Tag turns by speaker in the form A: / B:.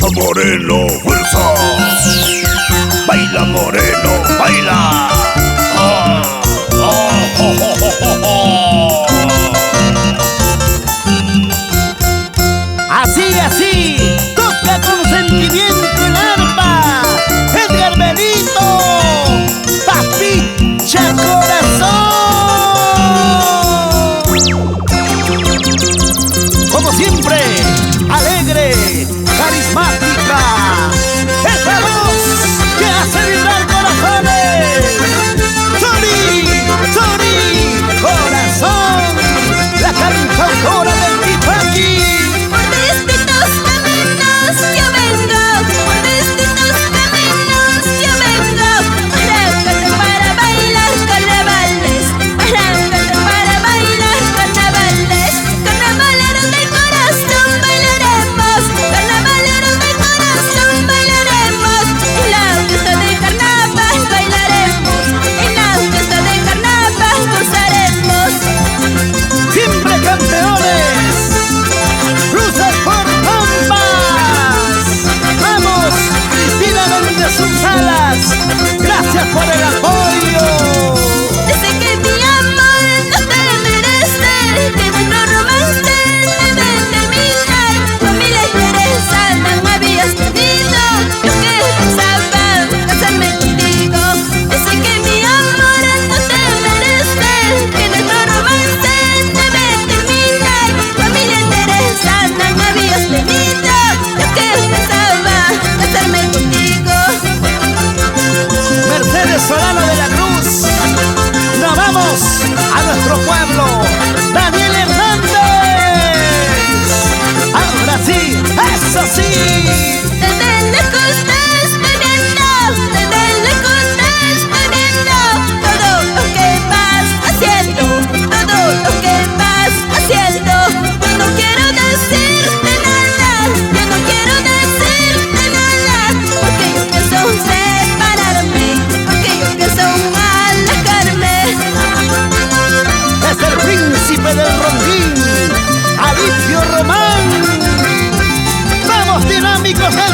A: Fuerza Moreno, fuerza. Baila Moreno, baila.
B: Así, así, toca con sentimiento el arpa. Edgar Benito, Papicha Corazón. Como siempre, alegre, carismática, esa voz que hace vibrar corazones. Sony, Sony, corazón, la cantautora del Tipaqui. Gracias por el apoyo.
C: Desde que mi amor no te merece, que nuestro romance debe terminar. Familia interesa, no me habías pedido. Yo que pensaba casarme contigo. Desde que mi amor no te merece, que nuestro romance debe terminar. Familia interesa, no me habías pedido. Yo que pensaba casarme contigo.
B: Mercedes Solano de la Cruz, nos vamos a nuestro pueblo. Daniel Hernández, ahora sí, eso sí.
C: Desde lejos te estoy viendo, desde lejos te estoy viendo. Todo lo que vas haciendo, todo lo que vas haciendo. Yo no quiero decirte nada, yo no quiero decirte nada, porque yo pienso separarme, porque yo pienso alejarme.
B: Es el príncipe del rondín, Alipio Román. Vamos dinámicos del